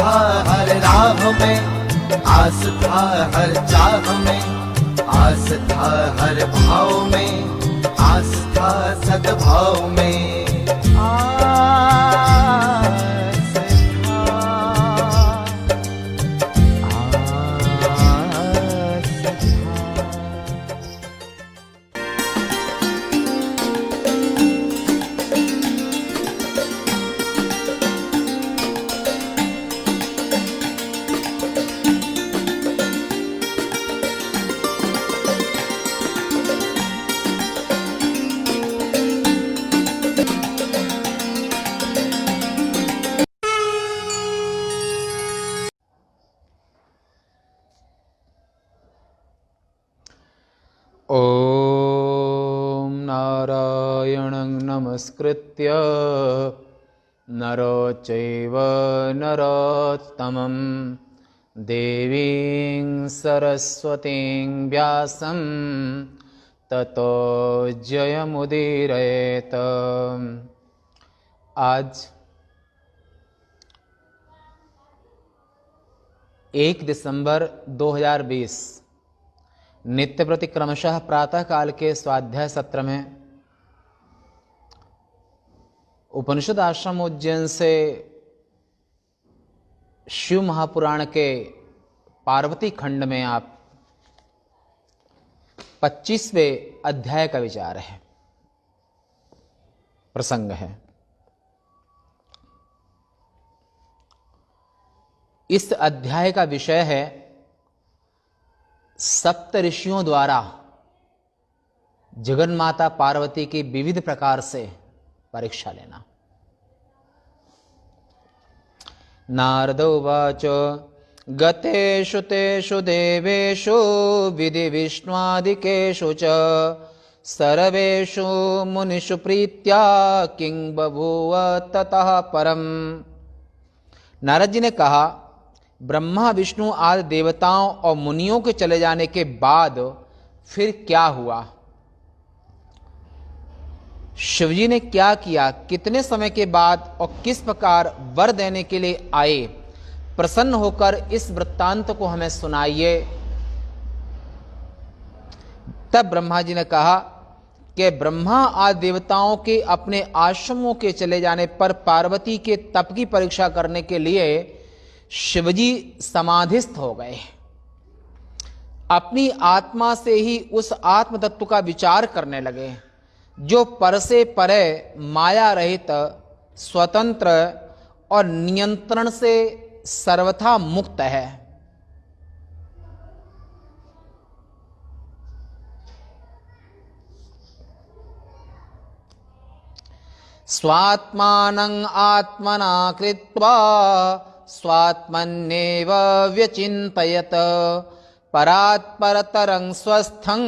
था हर राह में, आस था हर चाह में, आस था हर भाव में, आस था सद्भाव में। आस था, आस था। ॐ नारायणं नमस्कृत्य नरो चैव नरोत्तमं देवीं सरस्वतीं व्यासं ततो जयमुदीरयेत्। आज 1 दिसंबर 2020 नित्य प्रति क्रमशः प्रातः काल के स्वाध्याय सत्र में उपनिषद आश्रम उज्जैन से शिव महापुराण के पार्वती खंड में आप 25वें अध्याय का विचार है, प्रसंग है। इस अध्याय का विषय है सप्त ऋषियों द्वारा जगन्माता पार्वती की विविध प्रकार से परीक्षा लेना। नारद उवाच गतेषु तेषु देवेषु विधि विष्णुआदिकेषु च सर्वेषु मुनिषु प्रीत्या किं बभूव ततः परम। नारद जी ने कहा, ब्रह्मा विष्णु आदि देवताओं और मुनियों के चले जाने के बाद फिर क्या हुआ? शिवजी ने क्या किया, कितने समय के बाद और किस प्रकार वर देने के लिए आए, प्रसन्न होकर इस वृत्तांत को हमें सुनाइए। तब ब्रह्मा जी ने कहा कि ब्रह्मा आदि देवताओं के अपने आश्रमों के चले जाने पर पार्वती के तप की परीक्षा करने के लिए शिवजी समाधिस्थ हो गए। अपनी आत्मा से ही उस आत्म तत्व का विचार करने लगे जो पर से परे, माया रहित, स्वतंत्र और नियंत्रण से सर्वथा मुक्त है। स्वात्मानं आत्मना कृत्वा स्वात्मन्येव व्यचिन्तयत परात् परतरं स्वस्थं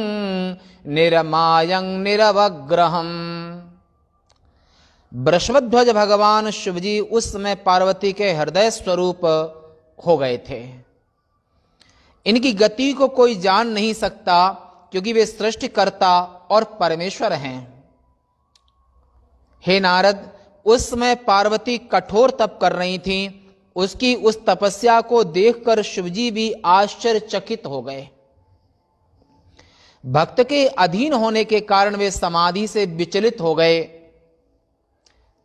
निरमायं निरवग्रहम्। वृषभध्वज भगवान शिवजी उस समय पार्वती के हृदय स्वरूप हो गए थे। इनकी गति को कोई जान नहीं सकता क्योंकि वे सृष्टिकर्ता और परमेश्वर हैं। हे नारद, उस समय पार्वती कठोर तप कर रही थीं। उसकी उस तपस्या को देखकर शिवजी भी आश्चर्यचकित हो गए। भक्त के अधीन होने के कारण वे समाधि से विचलित हो गए।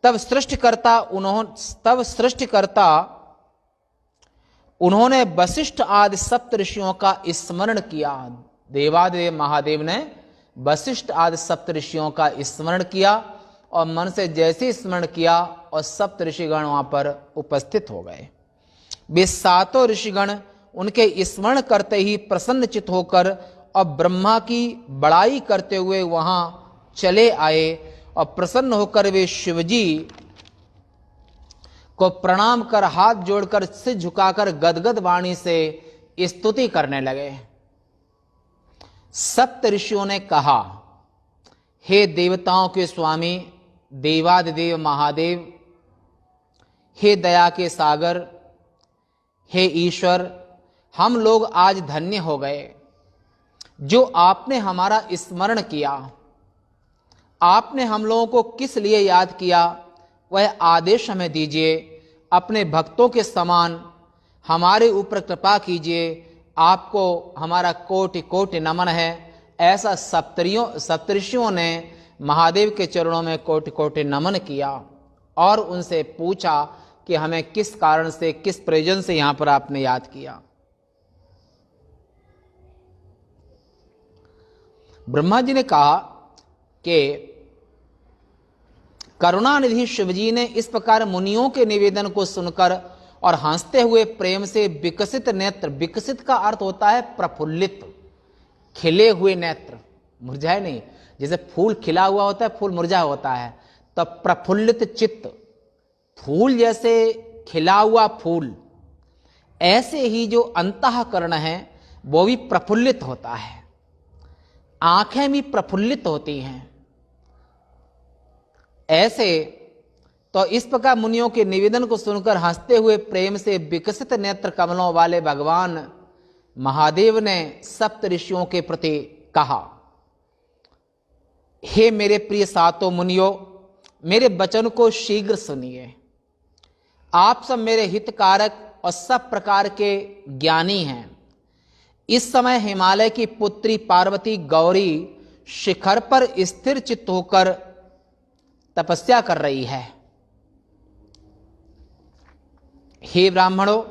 तब सृष्टिकर्ता उन्होंने वशिष्ठ आदि सप्त ऋषियों का स्मरण किया। देवादेव महादेव ने वशिष्ठ आदि सप्त ऋषियों का स्मरण किया और मन से जैसे स्मरण किया और सप्त ऋषिगण वहां पर उपस्थित हो गए। वे सातों ऋषिगण उनके स्मरण करते ही प्रसन्नचित होकर और ब्रह्मा की बड़ाई करते हुए वहां चले आए और प्रसन्न होकर वे शिवजी को प्रणाम कर, हाथ जोड़कर, सिर झुकाकर गदगद वाणी से स्तुति करने लगे। सप्त ऋषियों ने कहा, हे देवताओं के स्वामी देवादिदेव महादेव, हे दया के सागर, हे ईश्वर, हम लोग आज धन्य हो गए जो आपने हमारा स्मरण किया। आपने हम लोगों को किस लिए याद किया, वह आदेश हमें दीजिए। अपने भक्तों के समान हमारे ऊपर कृपा कीजिए, आपको हमारा कोटि कोटि नमन है। ऐसा सप्तऋषियों ने महादेव के चरणों में कोटि कोटि नमन किया और उनसे पूछा कि हमें किस कारण से, किस प्रयोजन से यहां पर आपने याद किया। ब्रह्मा जी ने कहा कि करुणानिधि शिवजी ने इस प्रकार मुनियों के निवेदन को सुनकर और हंसते हुए प्रेम से विकसित नेत्र, विकसित का अर्थ होता है प्रफुल्लित, खिले हुए नेत्र, मुरझाए नहीं। जैसे फूल खिला हुआ होता है, फूल मुरझा होता है, तो प्रफुल्लित चित्त, फूल जैसे खिला हुआ फूल, ऐसे ही जो अंतःकरण है वो भी प्रफुल्लित होता है, आंखें भी प्रफुल्लित होती हैं। ऐसे तो इस प्रकार मुनियों के निवेदन को सुनकर हंसते हुए प्रेम से विकसित नेत्र कमलों वाले भगवान महादेव ने सप्त ऋषियों के प्रति कहा, हे मेरे प्रिय सातों मुनियों, मेरे वचन को शीघ्र सुनिए। आप सब मेरे हितकारक और सब प्रकार के ज्ञानी हैं। इस समय हिमालय की पुत्री पार्वती गौरी शिखर पर स्थिर चित्त होकर तपस्या कर रही है। हे ब्राह्मणों,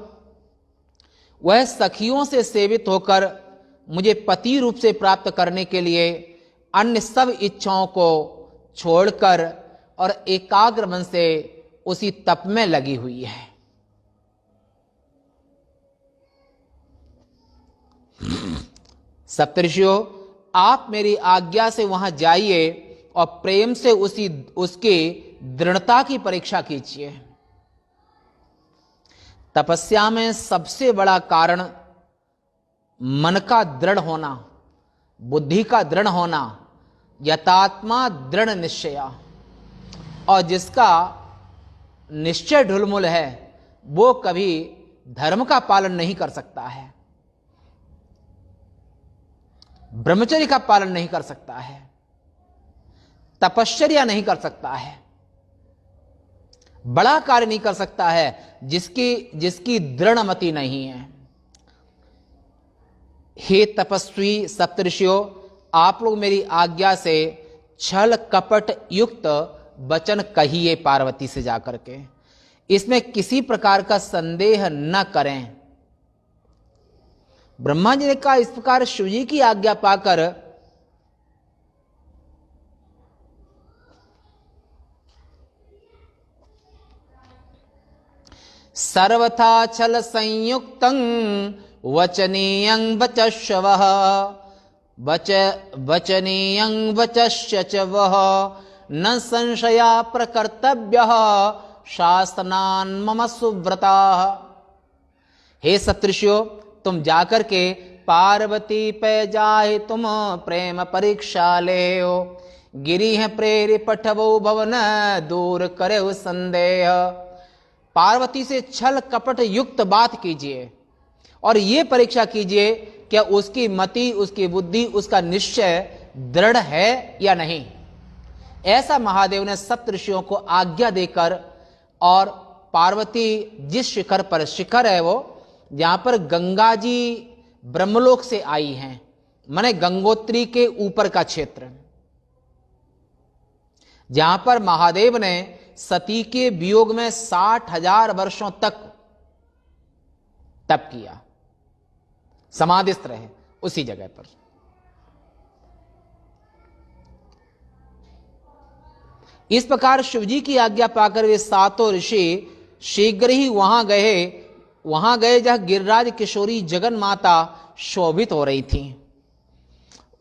वह सखियों से सेवित होकर मुझे पति रूप से प्राप्त करने के लिए अन्य सब इच्छाओं को छोड़कर और एकाग्र मन से उसी तप में लगी हुई है। सप्तऋषियों, आप मेरी आज्ञा से वहां जाइए और प्रेम से उसकी दृढ़ता की परीक्षा कीजिए। तपस्या में सबसे बड़ा कारण मन का दृढ़ होना, बुद्धि का दृढ़ होना, यथात्मा दृढ़ निश्चय, और जिसका निश्चय ढुलमुल है वो कभी धर्म का पालन नहीं कर सकता है, ब्रह्मचर्य का पालन नहीं कर सकता है, तपश्चर्या नहीं कर सकता है, बड़ा कार्य नहीं कर सकता है जिसकी दृढ़ मति नहीं है। हे तपस्वी सप्तऋषियों, आप लोग मेरी आज्ञा से छल कपट युक्त वचन कहिए पार्वती से जाकर के, इसमें किसी प्रकार का संदेह न करें। ब्रह्मा जी ने कहा, इस प्रकार शिवजी की आज्ञा पाकर सर्वथा छल संयुक्तं वचनीयं वचस्वः वचनीयं वचश्च वः न संशया प्रकर्तव्यः शासनान् मम सुव्रताः। हे सप्तऋषियों, तुम जाकर के पार्वती पे जाए तुम प्रेम परीक्षा ले, गिरी है प्रेरि पठवो भवन दूर करे संदेह। पार्वती से छल कपट युक्त बात कीजिए और ये परीक्षा कीजिए क्या उसकी मति, उसकी बुद्धि, उसका निश्चय दृढ़ है या नहीं। ऐसा महादेव ने सप्तऋषियों को आज्ञा देकर, और पार्वती जिस शिखर पर, शिखर है वो जहां पर गंगा जी ब्रह्मलोक से आई हैं, माने गंगोत्री के ऊपर का क्षेत्र, जहां पर महादेव ने सती के वियोग में 60,000 वर्षों तक तप किया, समाधिस्थ रहे उसी जगह पर। इस प्रकार शिवजी की आज्ञा पाकर वे सातों ऋषि शीघ्र ही वहां गए जहां गिरिराज किशोरी जगन माता शोभित हो रही थी।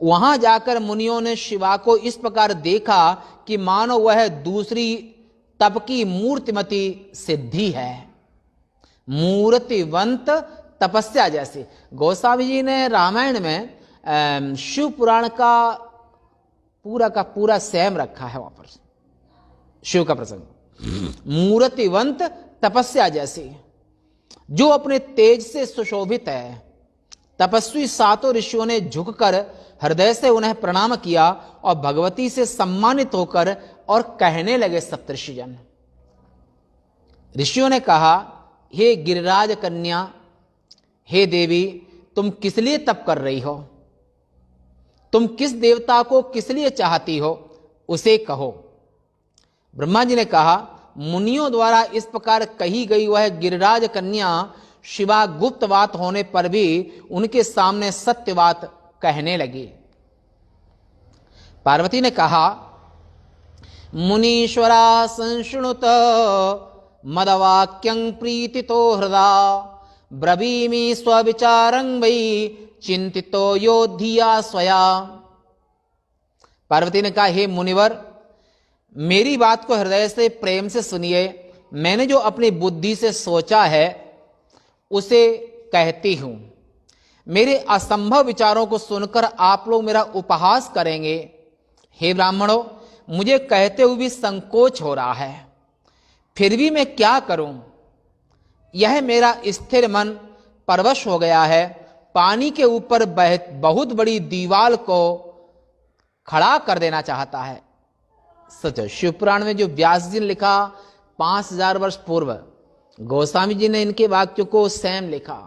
वहां जाकर मुनियों ने शिवा को इस प्रकार देखा कि मानो वह दूसरी तप की मूर्तिमती सिद्धि है, मूर्तिवंत तपस्या जैसी। गोस्वामी जी ने रामायण में शिव पुराण का पूरा सेम रखा है, वहां पर शिव का प्रसंग, मूर्तिवंत तपस्या जैसी, जो अपने तेज से सुशोभित है। तपस्वी सातों ऋषियों ने झुककर हृदय से उन्हें प्रणाम किया और भगवती से सम्मानित होकर और कहने लगे सप्तऋषिजन। ऋषियों ने कहा, हे गिरिराज कन्या हे देवी, तुम किस लिए तप कर रही हो? तुम किस देवता को किस लिए चाहती हो, उसे कहो। ब्रह्मा जी ने कहा, मुनियों द्वारा इस प्रकार कही गई वह गिरिराज कन्या शिवा गुप्त बात होने पर भी उनके सामने सत्य बात कहने लगी। पार्वती ने कहा, मुनीश्वरा संशृणुत मदवाक्यं प्रीतितो हृदा ब्रवीमि स्वविचारं वै चिंतितो योधिया स्वया। पार्वती ने कहा, हे मुनिवर, मेरी बात को हृदय से प्रेम से सुनिए। मैंने जो अपनी बुद्धि से सोचा है उसे कहती हूं। मेरे असंभव विचारों को सुनकर आप लोग मेरा उपहास करेंगे। हे ब्राह्मणों, मुझे कहते हुए भी संकोच हो रहा है, फिर भी मैं क्या करूं? यह मेरा स्थिर मन परवश हो गया है, पानी के ऊपर बहुत बड़ी दीवार को खड़ा कर देना चाहता है। सच, शिव पुराण में जो व्यास जी ने लिखा 5000 वर्ष पूर्व, गोस्वामी जी ने इनके वाक्यों को सेम लिखा।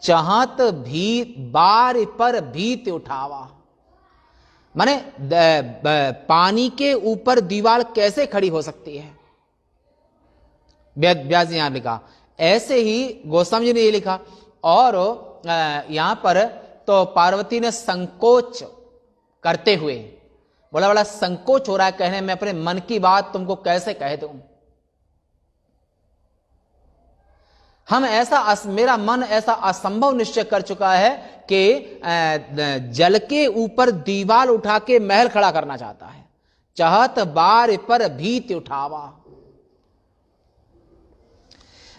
चाहत भी बार पर भीत उठावा, माने पानी के ऊपर दीवार कैसे खड़ी हो सकती है? व्यास जी यहां लिखा, ऐसे ही गोस्वामी जी ने ये लिखा। और यहां पर तो पार्वती ने संकोच करते हुए बोला, बड़ा संकोच हो रहा है कहने में, अपने मन की बात तुमको कैसे कह दूं। मेरा मन ऐसा असंभव निश्चय कर चुका है कि जल के ऊपर दीवार उठा के महल खड़ा करना चाहता है। चाहत बार पर भीत उठावा।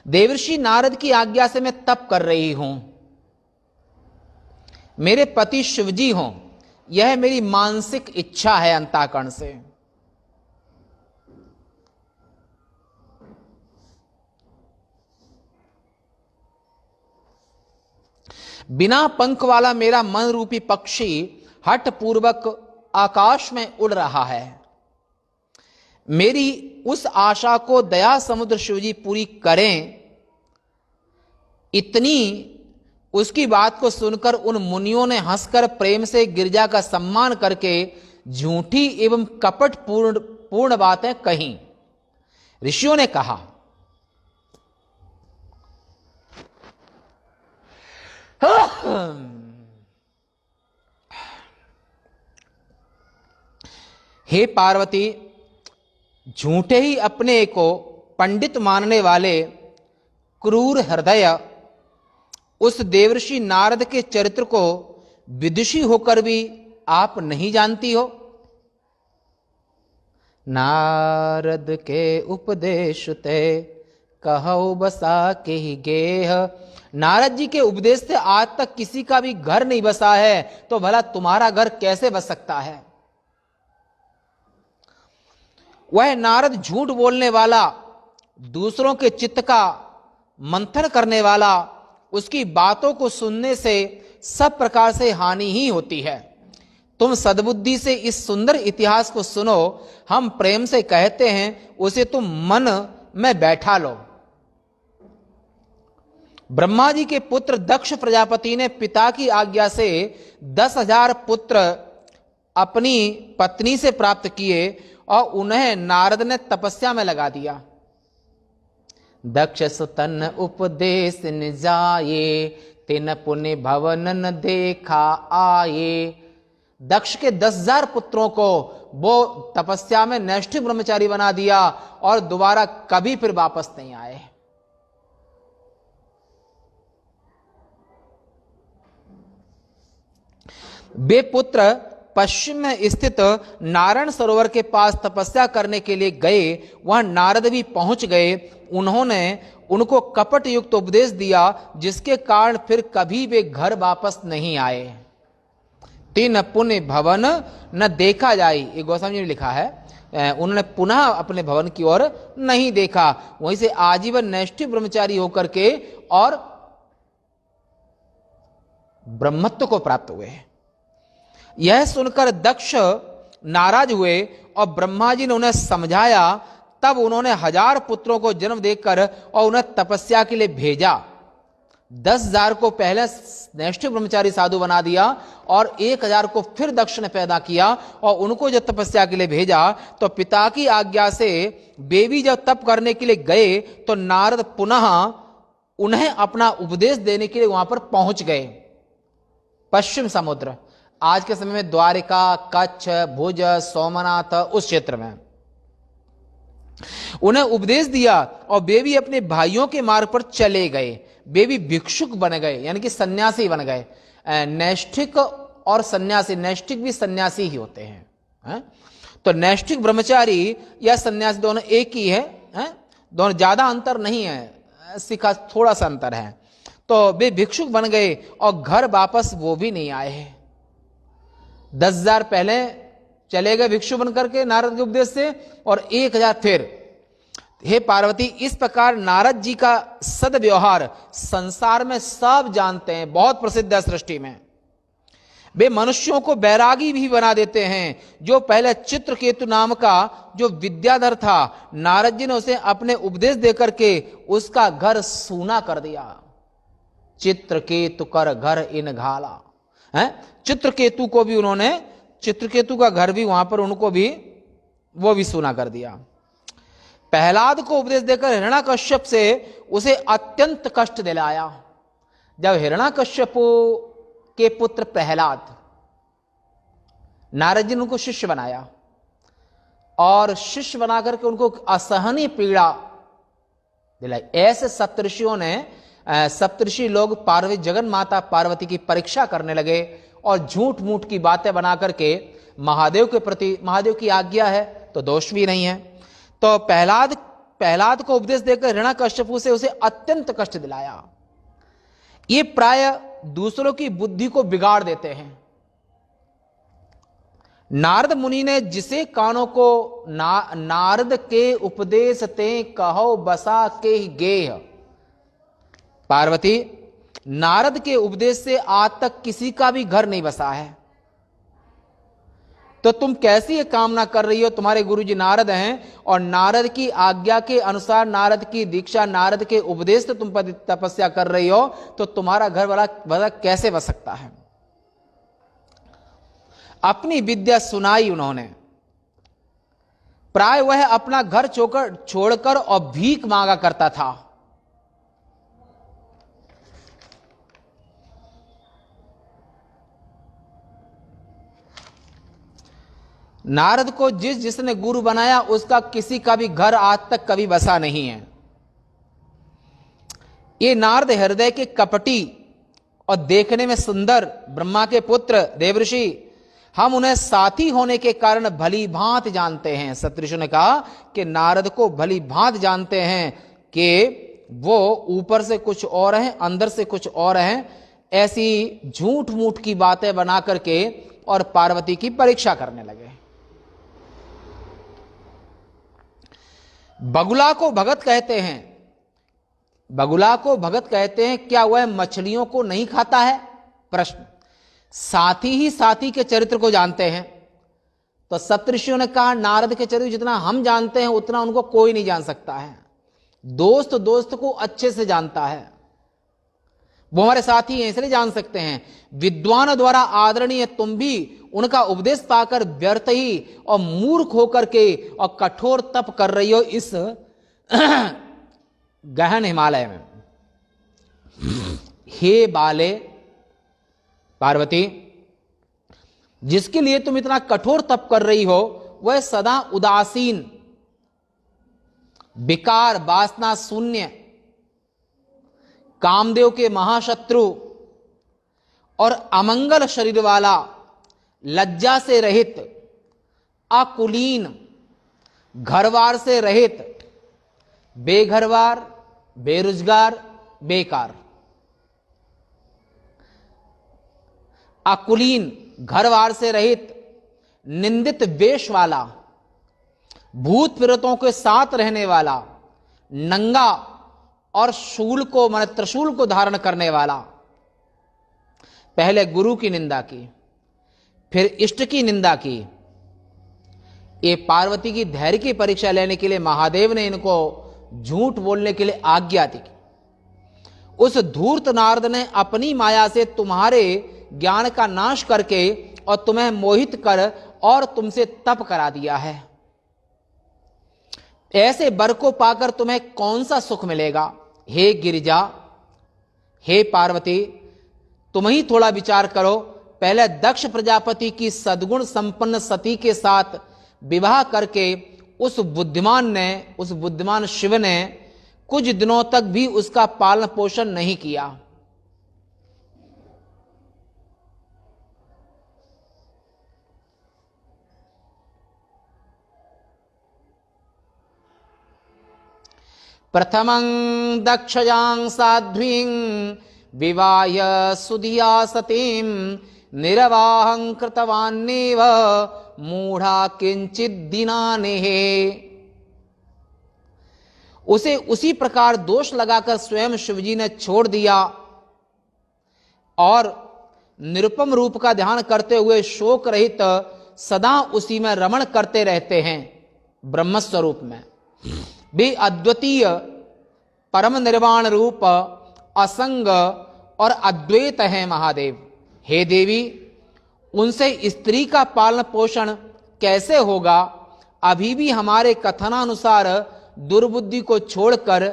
देवर्षि नारद की आज्ञा से मैं तप कर रही हूं। मेरे पति शिवजी हों, यह मेरी मानसिक इच्छा है अंतःकरण से। बिना पंख वाला मेरा मन रूपी पक्षी हठ पूर्वक आकाश में उड़ रहा है। मेरी उस आशा को दया समुद्र शिवजी पूरी करें। इतनी उसकी बात को सुनकर उन मुनियों ने हंसकर प्रेम से गिरिजा का सम्मान करके झूठी एवं कपट पूर्ण बातें कहीं। ऋषियों ने कहा, हे पार्वती, झूठे ही अपने को पंडित मानने वाले क्रूर हृदय उस देवर्षि नारद के चरित्र को विदुषी होकर भी आप नहीं जानती हो। नारद के उपदेश ते कहो बसा के ही गेह। नारद जी के उपदेश से आज तक किसी का भी घर नहीं बसा है, तो भला तुम्हारा घर कैसे बस सकता है? वह नारद झूठ बोलने वाला, दूसरों के चित्त का मंथन करने वाला, उसकी बातों को सुनने से सब प्रकार से हानि ही होती है। तुम सद्बुद्धि से इस सुंदर इतिहास को सुनो। हम प्रेम से कहते हैं, उसे तुम मन में बैठा लो। ब्रह्मा जी के पुत्र दक्ष प्रजापति ने पिता की आज्ञा से 10,000 पुत्र अपनी पत्नी से प्राप्त किए और उन्हें नारद ने तपस्या में लगा दिया। दक्ष सुतन उपदेश न जाये, तिन पुण्य भवन न देखा आये। दक्ष के 10,000 पुत्रों को वो तपस्या में नैष्ठिक ब्रह्मचारी बना दिया और दोबारा कभी फिर वापस नहीं आए। वे पुत्र पश्चिम में स्थित नारायण सरोवर के पास तपस्या करने के लिए गए। वहां नारद भी पहुंच गए। उन्होंने उनको कपट युक्त उपदेश दिया, जिसके कारण फिर कभी वे घर वापस नहीं आए। तीन पुण्य भवन न देखा जाए, ये गोस्वामी जी ने लिखा है। उन्होंने पुनः अपने भवन की ओर नहीं देखा। वहीं से आजीवन नैष्ठिक ब्रह्मचारी होकर के और ब्रह्मत्व को प्राप्त हुए। यह सुनकर दक्ष नाराज हुए और ब्रह्मा जी ने उन्हें समझाया। तब उन्होंने 1000 पुत्रों को जन्म देकर और उन्हें तपस्या के लिए भेजा। 10,000 को पहले नैष्ठिक ब्रह्मचारी साधु बना दिया और 1,000 को फिर दक्ष ने पैदा किया और उनको जब तपस्या के लिए भेजा तो पिता की आज्ञा से बेबी जब तप करने के लिए गए तो नारद पुनः उन्हें अपना उपदेश देने के लिए वहां पर पहुंच गए। पश्चिम समुद्र, आज के समय में द्वारिका, कच्छ, भुज, सोमनाथ, उस क्षेत्र में उन्हें उपदेश दिया और बेबी अपने भाइयों के मार्ग पर चले गए। बेबी भिक्षुक बन गए, यानी कि सन्यासी बन गए। नैष्ठिक और सन्यासी, नैष्ठिक भी सन्यासी ही होते हैं, तो नैष्ठिक ब्रह्मचारी या सन्यासी दोनों एक ही है, दोनों ज्यादा अंतर नहीं है, सिखा थोड़ा सा अंतर है। तो वे भिक्षुक बन गए और घर वापस वो भी नहीं आए हैं। 10,000 पहले चले गए भिक्षु बन करके नारद के उपदेश से और 1,000 फिर। हे पार्वती, इस प्रकार नारद जी का सदव्यवहार संसार में सब जानते हैं, बहुत प्रसिद्ध है सृष्टि में। वे मनुष्यों को बैरागी भी बना देते हैं। जो पहले चित्रकेतु नाम का जो विद्याधर था, नारद जी ने उसे अपने उपदेश देकर के उसका घर सूना कर दिया। चित्रकेतु कर घर इन घाला है। चित्रकेतु को भी उन्होंने, चित्रकेतु का घर भी वहां पर उनको भी वो भी सूना कर दिया। प्रहलाद को उपदेश देकर हिरण्याकश्यप से उसे अत्यंत कष्ट दिलाया। जब हिरण्याकश्यप के पुत्र प्रहलाद, नारद जी ने उनको शिष्य बनाया और शिष्य बनाकर के उनको असहनीय पीड़ा दिलाई। ऐसे सप्तऋषियों ने, सप्तऋषि लोग पार्वती, जगन माता पार्वती की परीक्षा करने लगे और झूठ मूठ की बातें बना करके महादेव के प्रति, महादेव की आज्ञा है तो दोष भी नहीं है, तो प्रहलाद को उपदेश देकर हिरण्याकश्यप से उसे अत्यंत कष्ट दिलाया। ये प्राय दूसरों की बुद्धि को बिगाड़ देते हैं। नारद मुनि ने जिसे कानों को नारद के उपदेश ते कहो बसा के गेह। पार्वती, नारद के उपदेश से आज तक किसी का भी घर नहीं बसा है, तो तुम कैसी ये कामना कर रही हो? तुम्हारे गुरुजी नारद हैं और नारद की आज्ञा के अनुसार, नारद की दीक्षा, नारद के उपदेश से तुम पर तपस्या कर रही हो, तो तुम्हारा घर वाला कैसे बस सकता है? अपनी विद्या सुनाई उन्होंने। प्राय वह अपना घर छोड़कर और भीख मांगा करता था। नारद को जिसने गुरु बनाया उसका किसी का भी घर आज तक कभी बसा नहीं है। ये नारद हृदय के कपटी और देखने में सुंदर ब्रह्मा के पुत्र देवऋषि, हम उन्हें साथी होने के कारण भली भांत जानते हैं। सप्तऋषि ने कहा कि नारद को भली भांत जानते हैं कि वो ऊपर से कुछ और हैं, अंदर से कुछ और हैं। ऐसी झूठ मूठ की बातें बना करके और पार्वती की परीक्षा करने लगे। बगुला को भगत कहते हैं। बगुला को भगत कहते हैं, क्या वह मछलियों को नहीं खाता है? प्रश्न। साथी ही साथी के चरित्र को जानते हैं। तो सप्तऋषियों ने कहा नारद के चरित्र जितना हम जानते हैं उतना उनको कोई नहीं जान सकता है। दोस्त दोस्त को अच्छे से जानता है, वो हमारे साथी हैं इसलिए जान सकते हैं। विद्वान द्वारा आदरणीय तुम भी उनका उपदेश पाकर व्यर्थ ही और मूर्ख होकर के और कठोर तप कर रही हो इस गहन हिमालय में। हे बाले पार्वती, जिसके लिए तुम इतना कठोर तप कर रही हो वह सदा उदासीन, विकार, वासना शून्य, कामदेव के महाशत्रु और अमंगल शरीर वाला, लज्जा से रहित, अकुलीन, घरवार से रहित, बेघरवार, बेरोजगार, बेकार। अकुलीन, घरवार से रहित, निंदित वेश वाला, भूत प्रेतों के साथ रहने वाला, नंगा और शूल को माने त्रिशूल को धारण करने वाला। पहले गुरु की निंदा की, फिर इष्ट की निंदा की। ये पार्वती की धैर्य की परीक्षा लेने के लिए महादेव ने इनको झूठ बोलने के लिए आज्ञा दी। उस धूर्त नारद ने अपनी माया से तुम्हारे ज्ञान का नाश करके और तुम्हें मोहित कर और तुमसे तप करा दिया है। ऐसे वर को पाकर तुम्हें कौन सा सुख मिलेगा? हे गिरिजा, हे पार्वती, तुम ही थोड़ा विचार करो। पहले दक्ष प्रजापति की सद्गुण संपन्न सती के साथ विवाह करके उस बुद्धिमान शिव ने कुछ दिनों तक भी उसका पालन पोषण नहीं किया। प्रथमं दक्षयां साध्वीं विवाय सुधिया सतीं निरवाहं कृतवान्नेव मूढ़ा किंचित दिनानेः। उसे उसी प्रकार दोष लगाकर स्वयं शिवजी ने छोड़ दिया और निरुपम रूप का ध्यान करते हुए शोक रहित सदा उसी में रमण करते रहते हैं। ब्रह्म स्वरूप में भी अद्वितीय परम निर्वाण रूप असंग और अद्वैत है महादेव। हे देवी, उनसे स्त्री का पालन पोषण कैसे होगा? अभी भी हमारे कथनानुसार दुर्बुद्धि को छोड़कर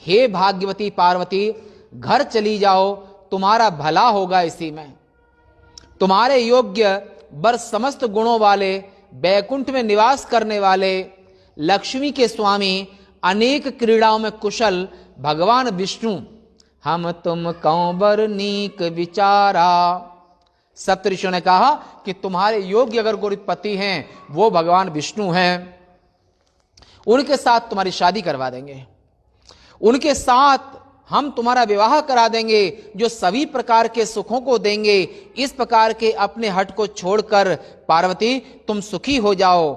हे भाग्यवती पार्वती घर चली जाओ, तुम्हारा भला होगा इसी में। तुम्हारे योग्य वर समस्त गुणों वाले, बैकुंठ में निवास करने वाले, लक्ष्मी के स्वामी, अनेक क्रीड़ाओं में कुशल भगवान विष्णु हम तुम कौबर नीक विचारा। सप्तऋषियों ने कहा कि तुम्हारे योग्य अगर कोई पति हैं वो भगवान विष्णु हैं, उनके साथ तुम्हारी शादी करवा देंगे, उनके साथ हम तुम्हारा विवाह करा देंगे जो सभी प्रकार के सुखों को देंगे। इस प्रकार के अपने हट को छोड़कर पार्वती तुम सुखी हो जाओ।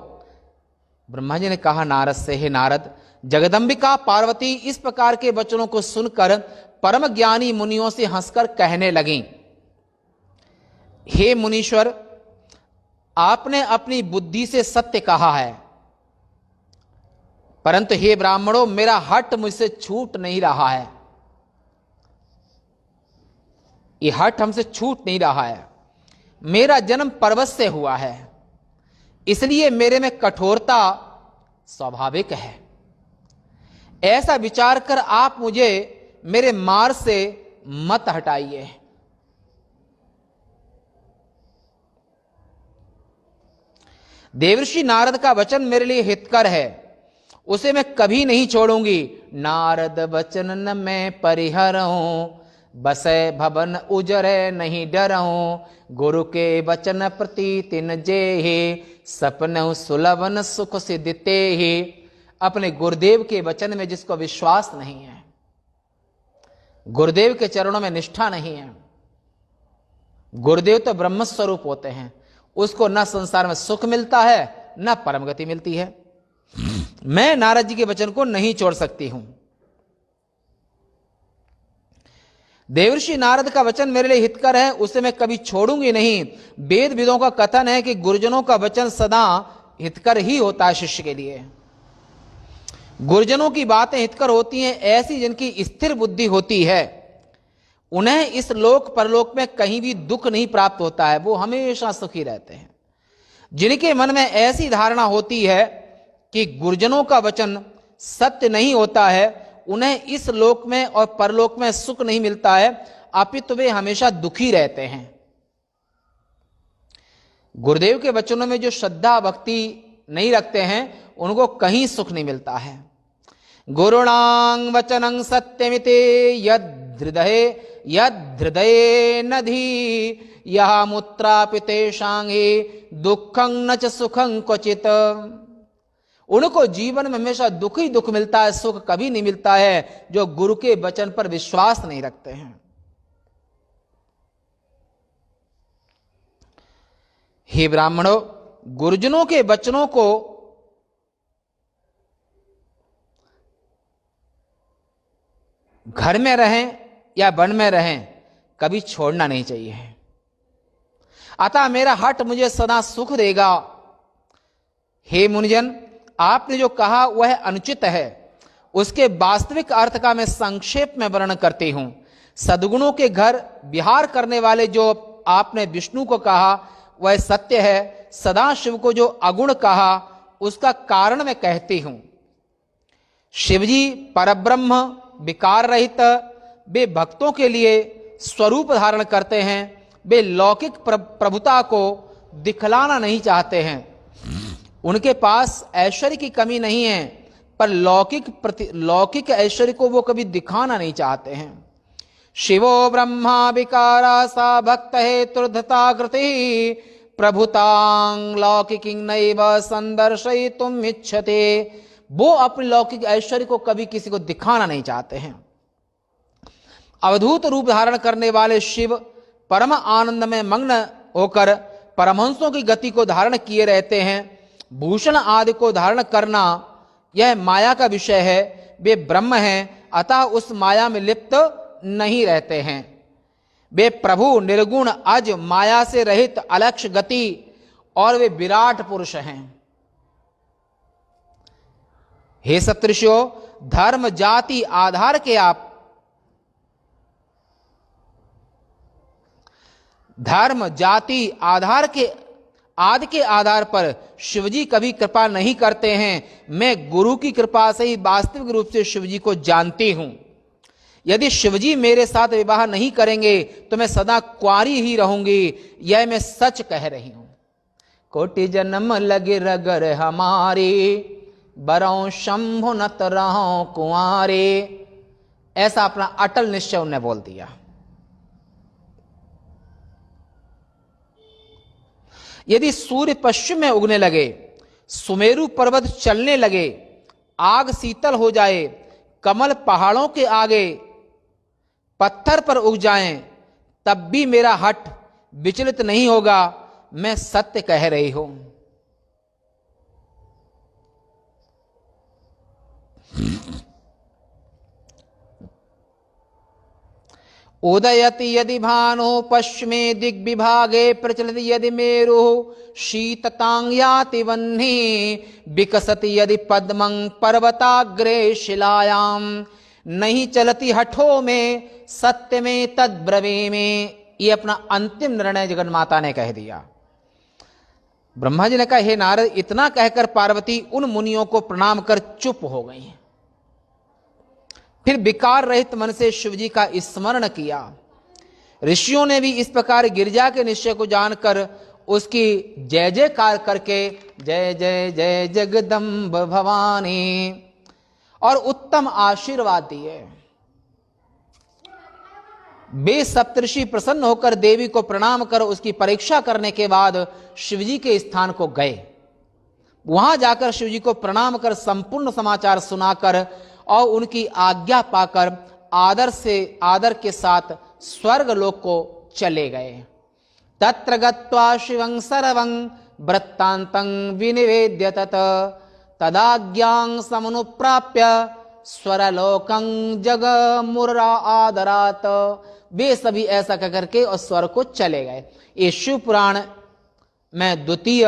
ब्रह्मा जी ने कहा नारद से, हे नारद, जगदंबिका पार्वती इस प्रकार के वचनों को सुनकर परम ज्ञानी मुनियों से हंसकर कहने लगी, हे मुनीश्वर, आपने अपनी बुद्धि से सत्य कहा है, परंतु हे ब्राह्मणों, मेरा हट मुझसे छूट नहीं रहा है। ये हट हमसे छूट नहीं रहा है। मेरा जन्म पर्वत से हुआ है, इसलिए मेरे में कठोरता स्वाभाविक है। ऐसा विचार कर आप मुझे मेरे मार्ग से मत हटाइए। देवर्षि नारद का वचन मेरे लिए हितकर है, उसे मैं कभी नहीं छोड़ूंगी। नारद वचन न मैं परिहरऊं, बसे भवन उजरे नहीं डरऊं। गुरु के वचन प्रति तिन जेहि, सपन सुलभन सुख सिद्धते ही। अपने गुरुदेव के वचन में जिसको विश्वास नहीं है, गुरुदेव के चरणों में निष्ठा नहीं है, गुरुदेव तो ब्रह्म स्वरूप होते हैं, उसको न संसार में सुख मिलता है न परम गति मिलती है। मैं नारद जी के वचन को नहीं छोड़ सकती हूं। देवर्षि नारद का वचन मेरे लिए हितकर है, उसे मैं कभी छोड़ूंगी नहीं। वेद विदों का कथन है कि गुरुजनों का वचन सदा हितकर ही होता है शिष्य के लिए। गुरुजनों की बातें हितकर होती हैं ऐसी जिनकी स्थिर बुद्धि होती है, उन्हें इस लोक परलोक में कहीं भी दुख नहीं प्राप्त होता है, वो हमेशा सुखी रहते हैं। जिनके मन में ऐसी धारणा होती है कि गुरुजनों का वचन सत्य नहीं होता है, उन्हें इस लोक में और परलोक में सुख नहीं मिलता है, अपितु वे हमेशा दुखी रहते हैं। गुरुदेव के वचनों में जो श्रद्धा भक्ति नहीं रखते हैं उनको कहीं सुख नहीं मिलता है। गुरुणां वचनं सत्यमिति यद्धृदये नधि, यह मुत्रापितेषां हि दुःखं न च सुखं क्वचित्। उनको जीवन में हमेशा दुख ही दुख मिलता है, सुख कभी नहीं मिलता है जो गुरु के वचन पर विश्वास नहीं रखते हैं। हे ब्राह्मणों, गुरुजनों के वचनों को घर में रहें या वन में रहें कभी छोड़ना नहीं चाहिए। अतः मेरा हट मुझे सदा सुख देगा। हे मुनिजन, आपने जो कहा वह अनुचित है, उसके वास्तविक अर्थ का मैं संक्षेप में वर्णन करती हूं। सद्गुणों के घर विहार करने वाले जो आपने विष्णु को कहा वह सत्य है। सदाशिव को जो अगुण कहा उसका कारण मैं कहती हूं। शिवजी परब्रह्म विकार रहित, वे भक्तों के लिए स्वरूप धारण करते हैं। वे लौकिक प्रभुता को दिखलाना नहीं चाहते हैं। उनके पास ऐश्वर्य की कमी नहीं है, पर लौकिक ऐश्वर्य को वो कभी दिखाना नहीं चाहते हैं। शिवो ब्रह्मा विकारा सा भक्त हेतुर्धता कृति प्रभुतांग लौकिकिंग नैव संदर्शयितुम इच्छते। वो अपने लौकिक ऐश्वर्य को कभी किसी को दिखाना नहीं चाहते हैं। अवधूत रूप धारण करने वाले शिव परम आनंद में मग्न होकर परमहंसों की गति को धारण किए रहते हैं। भूषण आदि को धारण करना यह माया का विषय है। वे ब्रह्म हैं, अतः उस माया में लिप्त नहीं रहते हैं। वे प्रभु निर्गुण अज माया से रहित अलक्ष्य गति और वे विराट पुरुष हैं। हे सप्तऋषियों, धर्म जाति आधार के आप धर्म जाति आधार के आदि के आधार पर शिवजी कभी कृपा नहीं करते हैं। मैं गुरु की कृपा से ही वास्तविक रूप से शिवजी को जानती हूं। यदि शिवजी मेरे साथ विवाह नहीं करेंगे तो मैं सदा कुंवारी ही रहूंगी। यह मैं सच कह रही हूं। कोटि जन्म लगे रगर हमारे, बरौ शंभु नत रहो कुंवारे। ऐसा अपना अटल निश्चय उन्होंने बोल दिया। यदि सूर्य पश्चिम में उगने लगे, सुमेरु पर्वत चलने लगे, आग शीतल हो जाए, कमल पहाड़ों के आगे पत्थर पर उग जाएं, तब भी मेरा हठ विचलित नहीं होगा। मैं सत्य कह रही हूं। उदयति यदि भानो पश्चिमे दिग्विभागे प्रचलति यदि मेरु शीततांग याति वह्नि विकसति यदि पद्मं पर्वताग्रे शिलायाम नहीं चलती हठों में सत्य में तद्ब्रवे में। ये अपना अंतिम निर्णय जगन माता ने कह दिया। ब्रह्मा जी ने कहा, हे नारद, इतना कहकर पार्वती उन मुनियों को प्रणाम कर चुप हो गई। फिर विकार रहित मन से शिवजी का स्मरण किया। ऋषियों ने भी इस प्रकार गिरिजा के निश्चय को जानकर उसकी जय जयकार करके जय जय जय जगदम्ब भवानी और उत्तम आशीर्वाद दिए। वे सप्तऋषि प्रसन्न होकर देवी को प्रणाम कर उसकी परीक्षा करने के बाद शिवजी के स्थान को गए। वहां जाकर शिवजी को प्रणाम कर संपूर्ण समाचार सुनाकर और उनकी आज्ञा पाकर आदर के साथ स्वर्ग लोक को चले गए। तत्र गत्वा शिवं सर्वं वृत्तान्तं विनिवेद्य तदाज्ञां समनुप्राप्य स्वरलोकं जगमुर्रा आदरात। वे सभी ऐसा कह करके और स्वर्ग को चले गए। ये शिव पुराण में द्वितीय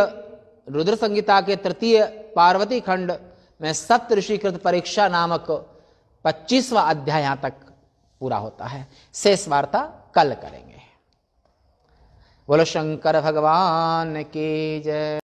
रुद्र संहिता के तृतीय पार्वती खंड में सप्तऋषिकृत परीक्षा नामक 25वां अध्याय यहां तक पूरा होता है। शेष वार्ता कल करेंगे। बोलो शंकर भगवान की जय।